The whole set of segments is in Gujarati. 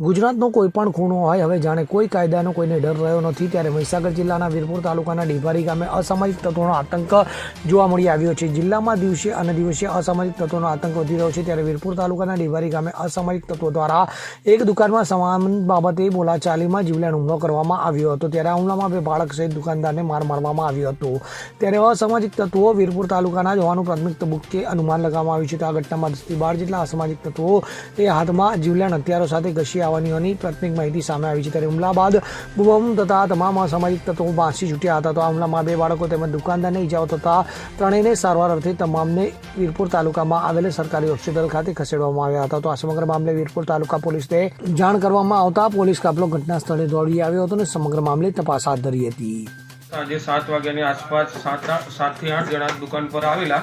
ગુજરાતનો કોઈ પણ ખૂણો હોય હવે જાણે કોઈ કાયદાનો કોઈને ડર રહ્યો નથી, ત્યારે મહીસાગર જિલ્લાના વીરપુર તાલુકાના ડીભારી ગામે અસામાજિક તત્વોનો આતંક જોવા મળી આવ્યો છે। જિલ્લામાં દિવસે અને દિવસે અસામાજિક તત્વોનો આતંક વધી રહ્યો છે, ત્યારે વીરપુર તાલુકાના ડીભારી ગામે અસામાજિક તત્વો દ્વારા એક દુકાનમાં સામાન બાબતે બોલાચાલીમાં જીવલેણ હુમલો કરવામાં આવ્યો હતો। ત્યારે આ હુમલામાં બે બાળક સહિત દુકાનદારને માર મારવામાં આવ્યો હતો। ત્યારે અસામાજિક તત્વો વીરપુર તાલુકાના જ હોવાનું પ્રાથમિક તબક્કે અનુમાન લગાવવામાં આવ્યું છે। તો આ ઘટનામાં 10 થી 12 જેટલા અસામાજિક તત્વો એ હાથમાં જીવલેણ હથિયારો સાથે ઘસી આવવાની પ્રાથમિક માહિતી સામે આવી છે। ત્યારે હુમલા બાદ બૂમ તથા તમામ અસામાજિક તત્વો ભાંસી છૂટ્યા હતા। તો આ હુમલામાં બે બાળકો તેમજ દુકાનદારને ઈજાઓ થતા ત્રણેયને સારવાર અર્થે તમામને વીરપુર તાલુકામાં આવેલ સરકારી હોસ્પિટલ ખાતે ખસેડવામાં આવ્યા હતા। તો આ સમગ્ર મામલે વીરપુર તાલુકા પોલીસને જાણ કરવામાં આવતા પોલીસ કાફલો ઘટના સ્થળે દોડી આવ્યો હતો અને સમગ્ર મામલે તપાસ હાથ ધરી હતી। આજે 7 વાગ્યાની આસપાસ 7 થી 8 જણા દુકાન પર આવેલા,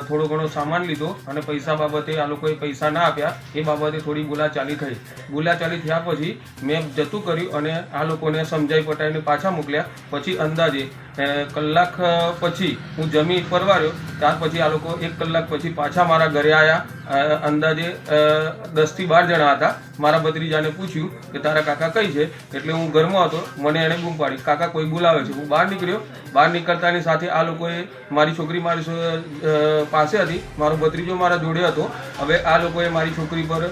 થોડો ઘણો સામાન લીધો અને પૈસા બાબતે આ લોકોએ પૈસા ના આપ્યા એ બાબતે થોડી બોલાચાલી થઈ। બોલાચાલી થયા પછી મેં જતું કર્યું અને આ લોકોને સમજાઈ પટાઈને પાછા મોકલ્યા। પછી અંદાજે કલાક પછી હું જમી પરવાર્યો, ત્યાર પછી આ લોકો 1 કલાક પછી પાછા મારા ઘરે આવ્યા। અંદાજે 10 થી 12 જણા હતા। મારા ભત્રીજાને પૂછ્યું કે તારા કાકા કઈ છે, એટલે હું ઘરમાં હતો। મને એણે બૂમ પાડી, કાકા કોઈ બોલાવે છે। હું બહાર નીકળ્યો, બહાર નીકળતાની સાથે આ લોકોએ મારી છોકરી મારી પાસે હતી, મારો ભત્રીજો મારા જોડે હતો। હવે આ લોકોએ મારી છોકરી પર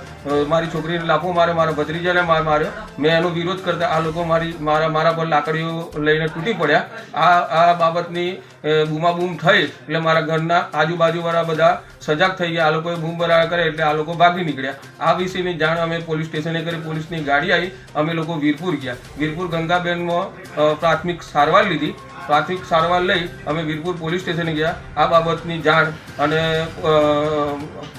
મારી છોકરીને લાફો માર્યો, મારા ભત્રીજાને માર માર્યો। મેં એનો વિરોધ કરતા આ લોકો મારા પર લાકડીઓ લઈને તૂટી પડ્યા। આ બાબતની બૂમાબૂમ થઈ એટલે મારા ઘરના આજુબાજુવાળા બધા સજાગ થઈ ગયા। આ લોકોએ બૂમ બરાબર કરે એટલે આ લોકો ભાગી નીકળ્યા। આ વિશેની જાણ અમે પોલીસ સ્ટેશને કરી, પોલીસની ગાડી આવી, અમે લોકો વીરપુર ગયા। વીરપુર ગંગાબેનમાં પ્રાથમિક સારવાર લીધી। પ્રાથમિક સારવાર લઈ અમે વીરપુર પોલીસ સ્ટેશને ગયા। આ બાબતની જાણ અને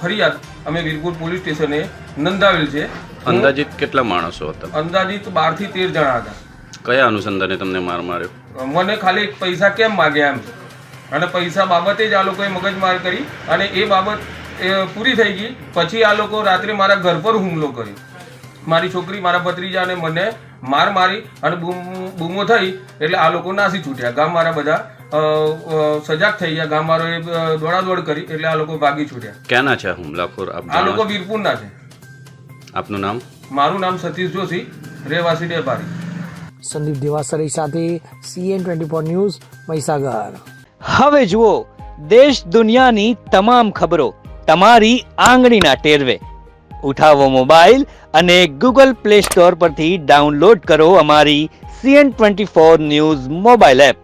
ફરિયાદ અમે વીરપુર પોલીસ સ્ટેશને નોંધાવેલ છે। અંદાજિત કેટલા માણસો હતા? અંદાજિત 12 થી 13 જણા હતા। કયા અનુસંધાને તમને માર માર્યો? મને ખાલી પૈસા કેમ માગ્યા એમ, અને પૈસા બાબતે જ આ લોકોએ મગજમાર કરી અને એ બાબત પૂરી થઈ ગઈ પછી આ લોકો રાત્રે મારા ઘર પર હુમલો કર્યો। મારી છોકરી, મારા ભત્રીજાને મને માર મારી અને બૂમો થઈ એટલે આ લોકો નાસી છૂટ્યા। ગામ મારા બધા સજાગ થઈ ગયા, ગામ મારો દોડાદોડ કરી એટલે આ લોકો ભાગી છૂટ્યા। ક્યાંના છે હુમલાખોર? આ લોકો વીરપુરના છે। આપનું નામ? મારું નામ સતીશ જોશી, રહેવાસી ડેભારી। સંદીપ દેવાસરી સાથે CN24 ન્યૂઝ, મહીસાગર। હવે જુઓ દેશ દુનિયાની તમામ ખબરો તમારી આંગળીના ટેરવે। ઉઠાવો મોબાઈલ અને Google Play Store પરથી ડાઉનલોડ કરો અમારી CN24 ન્યૂઝ મોબાઈલ એપ।